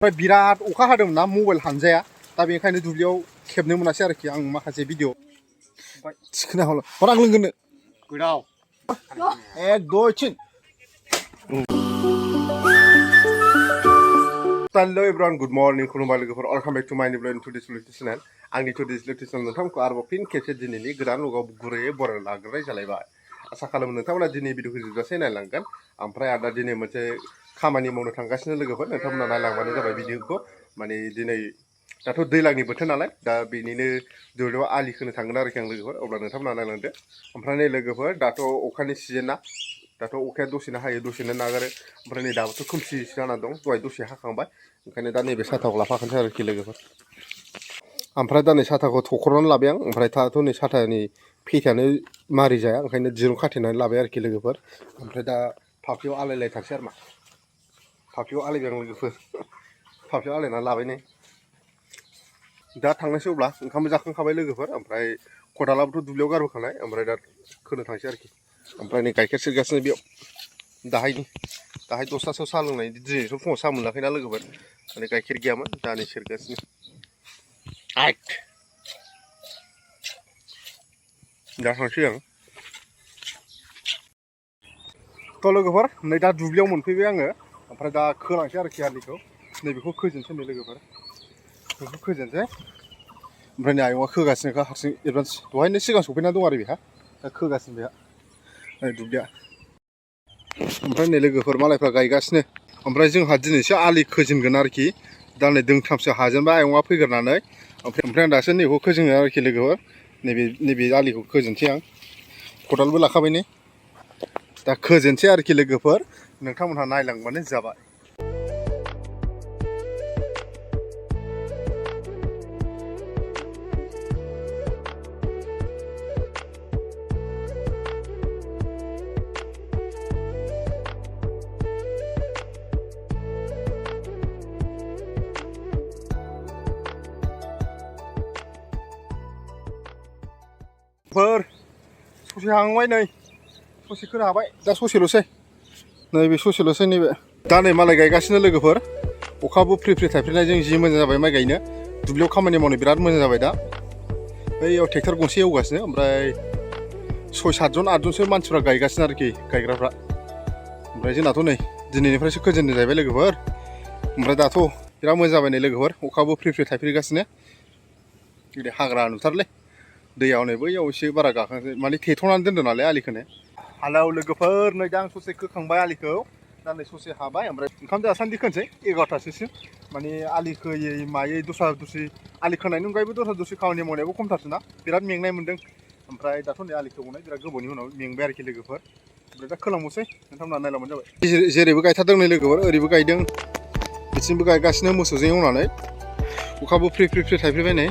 ओमफ्राय बिराद अखा हादोंमोन ना मबाइल हानजाया दा बेनिखायनो दुब्लियाव खेबनो मोनासै आरोखि आं माखासे भिडिअ थिखोना हर आं लोंगोननो गोदाव एक दुइ तिन हेलो एवरीवन गुड मर्निं खुलुमबाय लोगोफोर वेलकाम बैक टू माय न्यू ब्लॉग todaysvlog6761 आंनि todaysvlog6761 नोंथांमोनखौ आरोबाव फिन खेबसे दिनैनि गोदान लगाव गुरैयै बरायना लाग्रोनाय जालायबाय आसा खालामो नोंथांमोना दिनै भिडिअखौ जोबजासे नायलांगोन ओमफ्राय आदा दिनै मोनसे खामानि मावनो थांगासिनो लोगोफोर नोंथांमोना नायलांबानो जाबाय भिडिअखौ माने दिनै दाथ' दैलांनि बोथोर नालाय दा बेनिनो दुब्लियाव आलि खोनो थांगोन आरोखि आं लोगोफोर अब्ला नोंथांमोना नायलांदो ओमफ्राय नै लोगोफोर दाथ' अखानि सिजन ना दाथ' अखाया दसेनो हायो दसेनो नागारो ओमफ्राय नै दाबोथ' खोमसि जाना दं दहाय दसे हाखांबाय ओंखायनो दा नैबे साथाखौ लाफाखानोसै आरोखि लोगोफोर ओमफ्राय दा नै साथाखौ थख'नानै लाबाय आं ओमफ्राय दाथ' नै साथानि फेथायानो मारि जाया ओंखायनो दिरुं खाथेनानै लाबाय आरोखि लोगोफोर ओमफ्राय दा फाफ्लियाव आलायलायथारसै आरो मा फाफ्लियाव आलायबाय आं लोगोफोर फाफ्लियाव आलायनानै लाबाय नै दा थांनोसै अब्ला ओंखामबो जाखांखाबाय लोगोफोर ओमफ्राय खदालाबोथ' दुब्लियाव गारबोखानाय ओमफ्राय दा खोनो थांसै आरोखि ओमफ्राय नै गाइखेर सेरगासिनो बेयाव दाहाय दसथासोआव साहा लोंनाय दिनैथ' फुङाव साहा मोनाखैना लोगोफोर माने गाइखेर गैयामोन दा नै सेरगासिनो दा थांसै आं थ' लोगोफोर नै दा दुब्लियाव मोनफैबाय आङो ओमफ्राय दा खोलांसै आरोखि आलिखौ नैबेखौ खोजेनसै नै लोगोफोर बेखौ खोजेनसै ओमफ्राय नै आयंआ खोगासिनोखा हारसिं एडभान्स दहायनो सिगां सफैना दं आरो बेहा दा खोगासिनो बेहा नै दुब्लिया ओमफ्राय नै लोगोफोर मालायफ्रा गायगासिनो ओमफ्राय जोंहा दिनैसो आलि खोजेनगोन आरोखि दा नै दोंथामसो हाजेनबाय आयंआ फैग्रोनानै ओमफ्राय आं दासो नैबेखौ खोजेनगोन आरोखि लोगोफोर नैबे आलिखौ खोजेनसै आं खदालबो लाखाबाय नै दा खोजेनसै आरोखि लोगोफोर नोंथांमोनहा नायलांबानो जाबाय ससे हांबाय नै ससे खोनो हाबाय दा ससेल'सै नैबे ससेल'सै नैबे दा नै मालाय गायगासिनो लोगोफोर अखाबो फ्रि फ्रि थाइफ्रिनायजों जि मोजां जाबाय माइ गायनो दुब्लियाव खामानि मावनो बिराद मोजां जाबाय दा बैयाव ट्रेक्टर गंसे एवगासिनो ओमफ्राय 6-7 8जनसो मानसिफ्रा गायगासिनो आरोखि गायग्राफ्रा ओमफ्राय जोंनाथ' नै दिनैनिफ्रायसो खोजेननो जाहैबाय लोगोफोर ओमफ्राय दाथ' बिराद मोजां जाबाय नै लोगोफोर अखाबो फ्रि फ्रि थाइफ्रिगासिनो बिदि हाग्रा नुथारलै दैयाव नै बैयाव एसे बारा गाखांसै माने थेथ'नानै दोनदों नालाय आलिखौनो हालौ लोगोफोर नै दा आं ससे खोखांबाय आलिखौ दा नै ससे हाबाय ओमफ्राय ओंखाम जासान्दि खोनसै 11थासोसिम माने आलि खोयै मायै दस्रा आलि खोनायनि अनगायैबो दस्रा खामानि मावनायाबो खमथारसै ना बिराद मेंनाय मोन्दों ओमफ्राय दाथ' नै आलि खोबावनाय बिराद गोबावनि उनाव मेंबाय आरोखि लोगोफोर ओमफ्राय दा खोलांबावसै नोंथांमोना नायलांबानो जाबाय जेरैबो गायथारदों नै लोगोफोर ओरैबो गायदों बिथिंबो गायगासिनो मोसौजों एवनानै अखाबो फ्रि फ्रि फ्रि थाइफ्रिबाय नै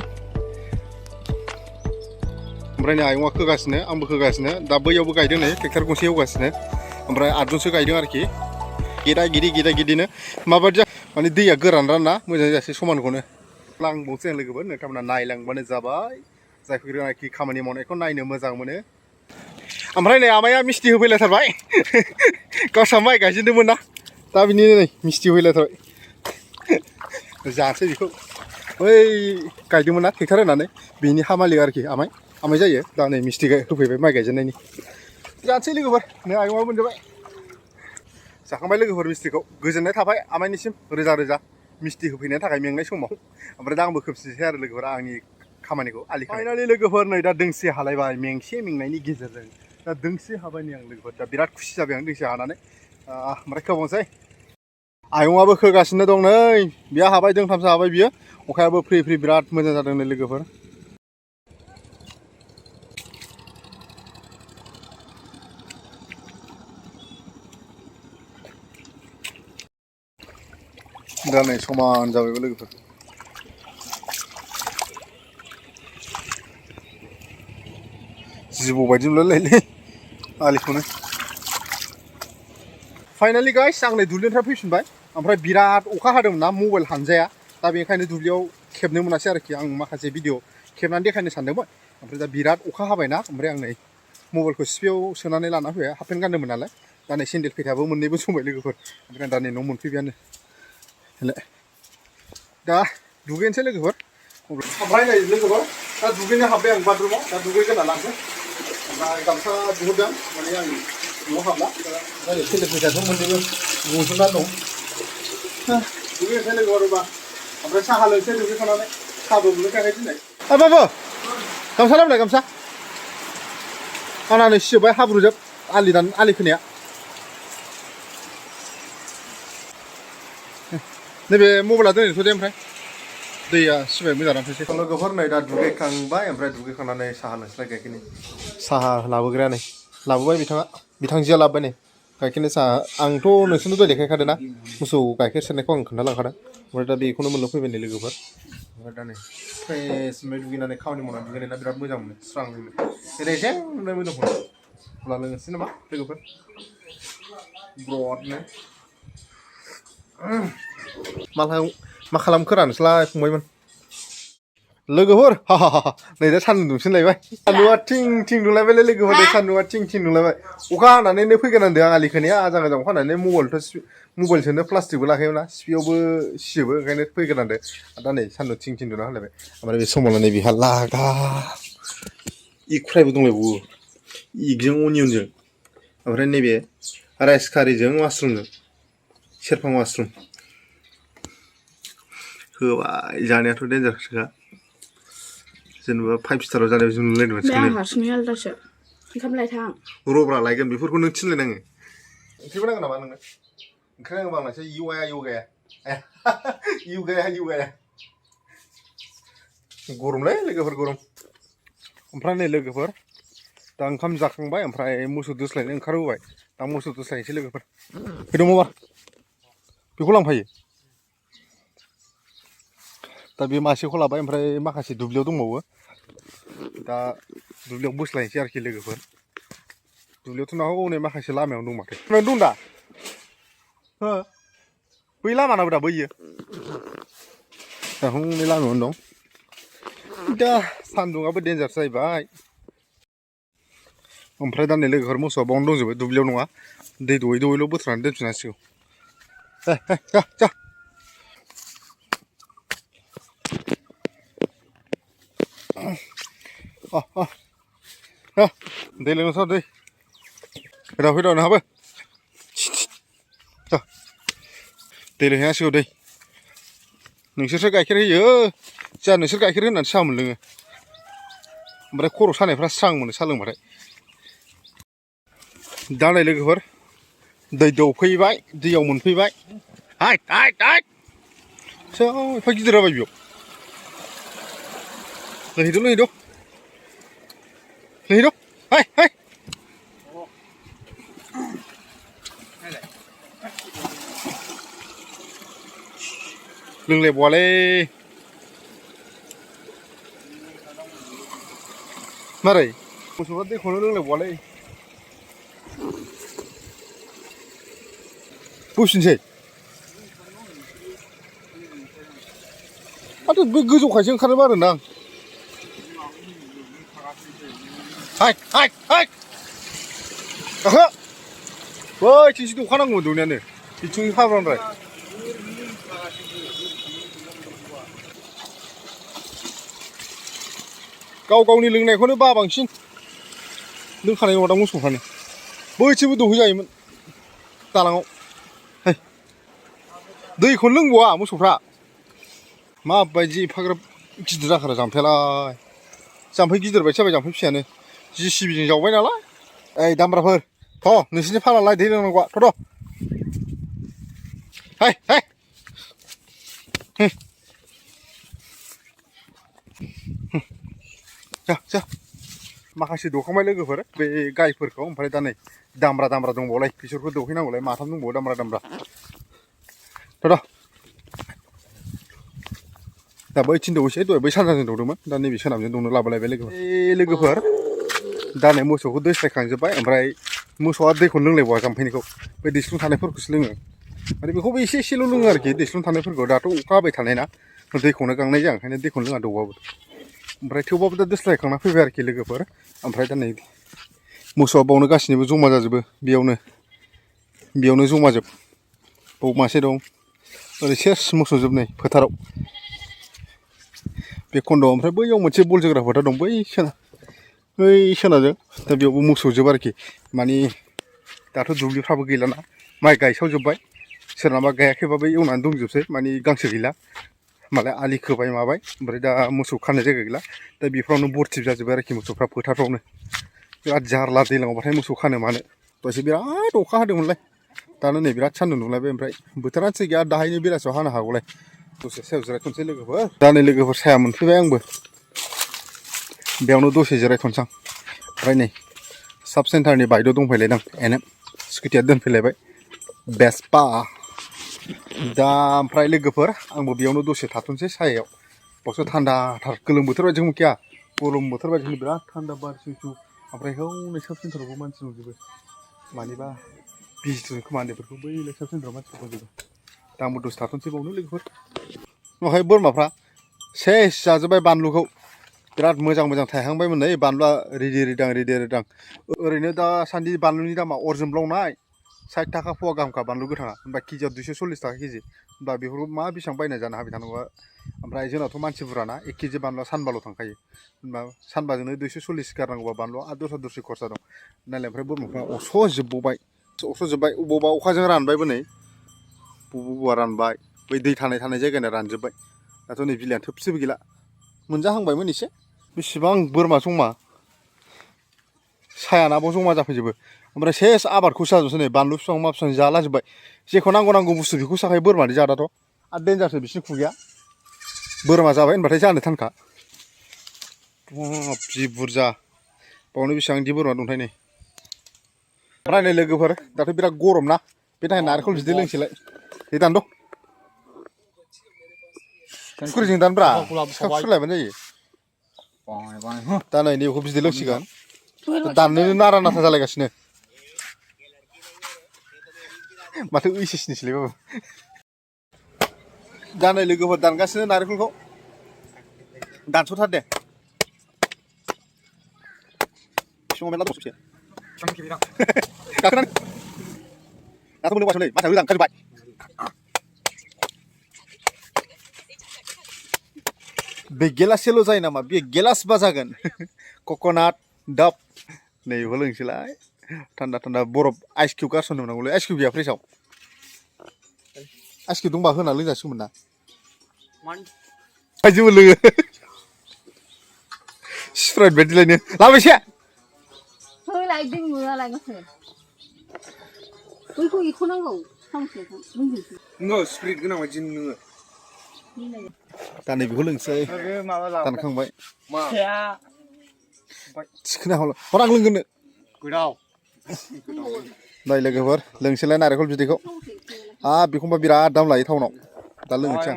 ओमफ्राय नै आयंआ खोगासिनो आंबो खोगासिनो दा बैयावबो गायदों नै ट्रेक्टर गंसे एवगासिनो ओमफ्राय 8जनसो गायदों आरोखि गेदा गिदिनो माबायदि माने दैया गोरान रानना मोजां जायासै समानखौनो लांबावसै आं लोगोफोर नोंथांमोना नायलांबानो जाबाय जायफोरनाखि खामानि मावनायखौ नायनो मोजां मोनो ओमफ्राय नै आमाया मिस्थि होफैलायथारबाय गावस्रा माइ गायजेनदोंमोन ना दा बिनिनो नै मिस्थि होफैलायथारबाय जानोसै बेखौ बै गायदोंमोन ना ट्रेक्टर होनानै बेनि हा मालिक आरोखि आमाय जायो दा नै मिस्थि होफैबाय माइ गायजेननायनि जानोसै लोगोफोर नै आयंआबो मोनजाबाय जाखांबाय लोगोफोर मिस्थिखौ गोजोननाय थाबाय आमायनिसिम रोजा रोजा मिस्थि होफैनायनि थाखाय मेंनाय समाव ओमफ्राय दा आंबो खोबसिनसै आरो लोगोफोर आंनि खामानिखौ आलि फाइनालि लोगोफोर नै दा दोंसे हालायबाय मेंनायनि गेजेरजों दा दोंसे हाबाय नै आं लोगोफोर दा बिराद खुसि जाबाय आं दोंसे हानानै ओमफ्राय खोबावनोसै आयंआबो खोगासिनो दं नै बिहा हाबाय दोंथामसो हाबाय बियो अखायाबो फ्रि फ्रि बिराद मोजां जादों नै लोगोफोर दा नै समान जाबायबो लोगोफोर जिबौ बायदि नुलायलायलै आलिखौनो फाइनालि गाइस आं नै दुब्लिनिफ्राय फैफिनबाय ओमफ्राय बिराद अखा हादोंमोन ना मबाइल हानजाया दा बेनिखायनो दुब्लियाव खेबनो मोनासै आरोखि आं माखासे भिडिअ खेबनानै देखायनो सानदोंमोन ओमफ्राय दा बिराद अखा हाबायना ओमफ्राय आं नै मबाइलखौ सिफियाव सोनानै लाना फैबाय हाफपेन्ट गानदोंमोन नालाय दा नै सेन्देल फेथाबो मोननैबो संबाय लोगोफोर ओमफ्राय दा नै न'आव मोनफैबायानो दा दुगैनोसै लोगोफोर ओमफ्राय नै लोगोफोर दा दुगैनो हाबबाय आं बाथरुमाव दा दुगैग्रोना लांसै ओमफ्राय गामसा दिहुरदों माने आं न'आव हाबला दा सेलेब फैसाथ' मोननैबो गजोबनानै दं दुगैनोसै लोगोफोर होनबा ओमफ्राय साहा लोंसै दुगैखांनानै साहाबो मोनलोंखायाखै दिनै बाबु गामसा लाबोलाय गामसा आंना नै सिजोब्बाय हाब्रुजोब आलि खोनाया नैबे मबाइला दोनैथ' दे ओमफ्राय दैया सिबाय मोजां फैसै लोगोफोर नै दा दुगैखांबाय ओमफ्राय दुगैखांनानै साहा लोंस्लाय गाइखेरनि साहा लाबोग्राया नै लाबोबाय बिथांजोआ लाबोबाय नै गाइखेरनि साहा आंथ' नोंसोरनो दहाय देखायखादों ना मोसौ गाइखेर सेरनायखौ आं खोन्थालांखादों ओमफ्राय दा बेखौनो मोनलोंफैबाय नै लोगोफोर ओमफ्राय दा नै फ्रेस ओमफ्राय दुगैनानै खामानि मावनानै दुगैनायना बिराद मोजां मोनो स्रां मोनो रेजें मोननाय मोदोमखौ अब्ला लोंनोसै नामा लोगोफोर ब्रदनो मा खालामखोरा नोंसोरलाय फंबायमोन लोगोफोर नै दा सान्दुं दुंफिनलायबाय सान्दुंआ थिं थिं दुंलायबायलै लोगोफोर दै सान्दुंआ थिं थिं दुंलायबाय अखा हानानैनो फैगोन होनदों आं आलि खोनाया आजां गाजां अखा हानानै मबाइल सोनो प्लास्टिकबो लाखायोना सिपियावबो सिजोबो ओंखायनो फैगोन होनदों दा नै सान्दुं थिं थिं दुंना होलायबाय ओमफ्राय बे समावनो नै बेहा लागा इख्रायबो दंलायबावो इगजों अनियनजों ओमफ्राय नैबे राइस कारिजों मासरुमजों सेरफां मासरुम होबाय जानायाथ' देन्जारसोखा जेनेबा 5 स्टाराव जानायाव जों नुलायदोंमोन हारसिङै आलदासो ओंखाम लायथां रब्रा लायगोन बेफोरखौ नों थिनलायनाङो ओंख्रिबो नांगौ नामा नोंनो ओंख्रि नांगौबा आंनासो इउगाया गरमलै लोगोफोर गरम ओमफ्राय नै लोगोफोर दा ओंखाम जाखांबाय ओमफ्राय मोसौ दोस्लायनो ओंखारबोबाय दा मोसौ दोस्लायनोसै लोगोफोर फैदोंबा बेखौ लांफायो दा बे मासेखौ लाबाय ओमफ्राय माखासे दुब्लियाव दंबावो दा दुब्लियाव बोस्लायनोसै आरोखि लोगोफोर दुब्लियावथ' ना हनै माखासे लामायावनो दं माथो लामायावनो दं दा हो बै लामानाबो दा बैयो दा हनै लामायावनो दं दा सान्दुंआबो देन्जार जाहैबाय ओमफ्राय दा नै लोगोफोर मोसौआ बावनो दंजोबो दुब्लियाव नङा दै दौयै दौयैल' बोथ्रानानै दोनफिननांसिगौ जा दै लोंनोसै दै फैदाव नोंहाबो दै लोंहैनांसिगौ दै नोंसोरसो गाइखेर होयो जोंहा नोंसोर गाइखेर होनानै साहा मोनलोङो ओमफ्राय खर' सानायफ्रा स्रां मोनो साहा लोंबाथाय दा नै लोगोफोर दै दौफैबाय दैयाव मोनफैबाय एफा गिदिर जाबाय बेयाव लोंहैद' लोंलायबावालै मारै मोसौफ्रा दैखौनो लोंलायबावालै बोफिनसै माथो गोजौखायसो ओंखारनो बारोदां गाखो बैथिंसो दौखानांगौमोन दौनायानो बिथिं हाब्रांद्राय गाव गावनि लोंनायखौनो बांसिन लोंखानाय नङादां मोसौफ्रानो बैथिंबो दौहैजायोमोन दालाङाव दैखौनो लोंबावा मोसौफ्रा माबायदि एफाग्राब गिदिर जाखारा जाम्फैयालाय जाम्फै गिदिर बायदि जाबाय जाम्फै फिसायानो जिसिबिजों जावबाय नालाय ओइ दामब्राफोर नोंसिनि फालालाय दै लोंनांगौआ जा माखासे दौखांबाय लोगोफोर बे गायफोरखौ ओमफ्राय दा नै दामब्रा दंबावलाय बिसोरखौ दौहैनांगौलाय माथाम दंबावो दामब्रा दा बैथिं दौसै दहाय बै सानजाजों दौदोंमोन दा नैबे सोनाबजों दौनो लाबोलायबाय लोगोफोर दा नै मोसौखौ दोस्लायखांजोब्बाय ओमफ्राय मोसौआ दैखौनो लोंलायबावा जाम्फैनिखौ बे दैस्लुं थानायफोरखौसो लोङो माने बेखौबो एसेल' लोङो आरोखि दैस्लुं थानायफोरखौ दाथ' अखा हाबाय थानाय ना दैखौनो गांनाय जाया ओंखायनो दैखौनो लोङा दौबाबो ओमफ्राय थेवबाबो दा दोस्लायखांना फैबाय आरोखि लोगोफोर ओमफ्राय दा नै मोसौआ बावनो गासिनिबो जमा जाजोबो बेयावनो जमाजोब बाव मासे दं ओरै सेस मोसौ जोबनाय फोथाराव बे खन्द'आव ओमफ्राय बैयाव मोनसे बल जोग्रा फोथार दं बै सोनाजों दा बेयावबो मोसौ जोब आरोखि माने दाथ' दुब्लिफ्राबो गैलाना माइ गायसावजोब्बाय सोरनाबा गायाखैबाबो एवनानै दंजोबसै माने गांसो गैला मालाय आलि खोबाय माबाय ओमफ्राय दा मोसौ खानो जायगा गैला दा बेफ्रावनो बरथिब जाजोब्बाय आरोखि मोसौफ्रा फोथारफ्रावनो बिराद जारला दैज्लाङावबाथाय मोसौ खानो मानो दसे बिराद अखा हादोंमोनलाय दानो नै बिराद सान्दुं दुंलायबाय ओमफ्राय बोथोरानो थिग गैया दाहायनो बेलासियाव हानो हागौलाय दसे सायाव जिरायथ'नोसै लोगोफोर दा नै लोगोफोर साया मोनफैबाय आंबो बेयावनो दसे जिरायथ'नोसै आं ओमफ्राय नै साब सेन्टारनि बाइकआव दंफैलायदों एनएम स्कुटिया दोनफैलायबाय बेस्पा दा ओमफ्राय लोगोफोर आंबो बेयावनो दसे थाथ'नोसै सायायाव बावसो थान्दाथार गोलोम बोथोर बायदि मोनखाया गरम बोथोर बायदि बिराद थान्दा बार सिउ ओमफ्राय हौनै साब सेन्टारावबो मानसि दंजोबो मानिबा बिजिथ' खोमा उन्दैफोरखौ बै साब सेन्टाराव मानसि दंजोबो दा आंबो दसे थाथ'नोसै बावनो लोगोफोर ओमफ्राय बोरमाफ्रा सेस जाजोब्बाय बानलुखौ बिराद मोजां थायहांबायमोन नै बानलुआ रिदि रिदां ओरैनो दासान्दि बानलुनि दामा अर जोंब्लावनाय 60 थाखा फवा गाहामखा बानलु गोथाङा होमबा केजियाव 240 थाखा केजि होमबा बेफोरखौ मा बेसेबां बायना जानो हाबाय थानांगौ ओमफ्राय जोंनावथ' मानसि बुरजाना 1 केजि बानलुआ सानबाल' थांखायो होमबा सानबाजोंनो 240 गारनांगौबा बानलुआ आरो दस्रा खरसा दं नालाय ओमफ्राय बोरमाफ्रा अरस'जोब्बाय अबावबा अखाजों रानबायबो नै बबेबा रानबाय बै दै थानाय जायगाना रानजोब्बाय दाथ' नै बिलाइआ थोबसेबो गैला मोनजाहांबायमोन एसे बेसेबां बोरमा जमा सायानाबाव जमा जाफैजोबो ओमफ्राय सेस आबादखौ जाजोबसै नै बानलु बिफां मा बिफां जालाजोब्बाय जेखौ नांगौ बुस्थु बेखौ साखायो बोरमानि जादाथ' आरो देन्जारसो बिसिनि खुगाया बोरमा जाबाय होनबाथाय जानो थानखा जि बुरजा बावनो बेसेबांदि बोरमा दंथाय नै ओमफ्राय नै लोगोफोर दाथ' बिराद गरम ना बे थाखाय नारेंखल बिदै लोंसैलाय दे दानद' खुरैजों दानब्रा सिखा खुरलायबानो जायो दा नै नैबेखौ बिदै लोंसिगोन दाननोनो नारा जालायगासिनो माथो ओइसएसनिसोलै बाबु दा नै लोगोफोर दानगासिनो नारेंखलखौ दानस'थार दे बिफाङाव मेरला दंसै गाखोनानै दाथ' मोननो बासलै माथाया मोजां ओंखारजोब्बाय बे गेलासेल' जायो नामा बे गेलासबा जागोन कक'नाट डाब नै बेखौ लोंसैलाय थान्दा बरफ आइस किउब गारसननो मोननांगौलै आइस किउब गैया फ्रिजआव आइस किउब दंबा होना लोंजासिगौमोन ना आइजोबो लोङो स्प्राइट बायदिलायनो लाबोसे होलाय dinwiयालाय माथो बैखौ इखौ नांगौ नोङो स्प्रिट गोनां बायदि नोङो दा नैबेखौ लोंसै दानखांबाय थिखोनो हाला हर आं लोंगोननो गोदाव नै लोगोफोर लोंसैलाय नारेंखल बिदैखौ बेखौबा बिराद दाम लायो टाउनाव दा लोंनोसै आं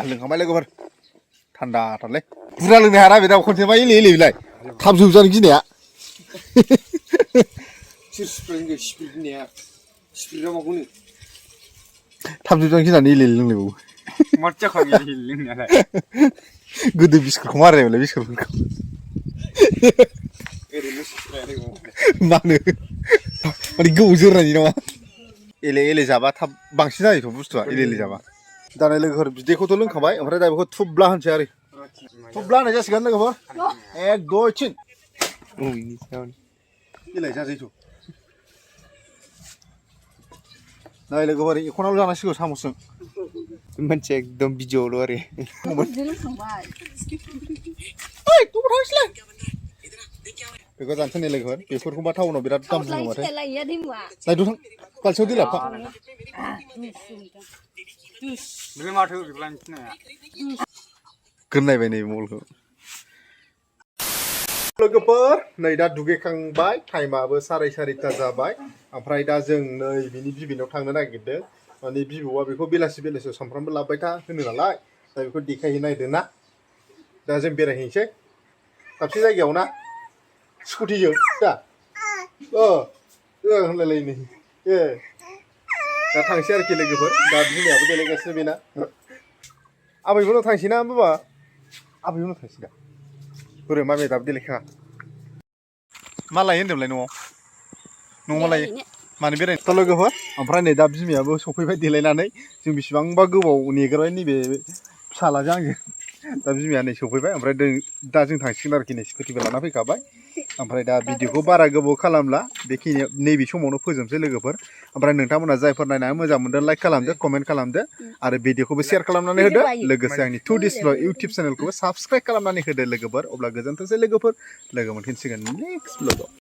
लोंखांबाय लोगोफोर थान्दाथारलै बुरजा लोंनो हायाना बे दा खनसे मा एले बिलाय थाब जोबजानो गिनाया थाब जोबजानो गिनानै एले लोंलायबावो गोदो बिस्कुटखौ मारायबायलाय बिस्कुटफोरखौ मानो माने गोबाव जोरनायनि नामा एले जाबा थाब बांसिन जायोथ' बुस्थुआ एले जाबा दानाय लोगोफोर बिदैखौथ' लोंखाबाय ओमफ्राय दा बेखौ थुब्ला होनसै आरो थुब्ला होनाय जासिगोन लोगोफोर एक दुइ तिन एलाय जाजायोथ' नै लोगोफोर एख'नाल' जानांसिगौ सामसजों मानसिया एकदम भिडिअ'ल' आरो बेखौ जानोसै नै लोगोफोर बेफोरखौबा टाउनाव बिराद दाम बुङो माथो नायदो थां बालथिङाव दै लाबफा गोननायबाय नै मलखौ लोगोफोर नै दा दुगैखांबाय टाइमाबो 4:30 जाबाय ओमफ्राय दा जों नै बिनि बिबैनाव थांनो नागिरदों माने बिबौआ बेखौ बेलासियाव सामफ्रामबो लाबोबाय था होनो नालाय दा बेखौ देखायहैनो नागिरदों ना दा जों बेरायहैनोसै दाबसे जायगायाव ना स्कुटिजों दा होनलायलायनो दा थांसै आरोखि लोगोफोर दा बिमायाबो देलायगासिनो बेना आबैमोननाव थांसै ना बाबा आबैमोननाव थांसै दा बोरै मामिया दाबो देलायखाङा मा लायो होन्दोंमोनलाय न'आव न'मालाय मानो बेरायनो थ' लोगोफोर ओमफ्राय नै दा बिमायाबो सफैबाय देलायनानै जों बेसेबांबा गोबाव नेग्रोबाय नैबे फिसालाजों आंजों दा बिमाया नै सफैबाय ओमफ्राय दा जों थांसिगोन आरोखि नै स्कुटिबो लाना फैखाबाय ओमफ्राय दा भिडिअखौ बारा गोबाव खालामला बेखिनियाव नैबे समावनो फोजोबसै लोगोफोर ओमफ्राय नोंथांमोना जायफोर नायनानै मोजां मोनदों लाइक खालामदो कमेन्ट खालामदो आरो भिडिअखौबो शेयार खालामनानै होदो लोगोसे आंनि todaysvlog इउटुब चेनेलखौबो साबस्क्राइब खालामनानै होदो लोगोफोर अब्ला गोजोनथोंसै लोगोफोर लोगो मोनफिनसिगोन नेक्स्ट ब्लगाव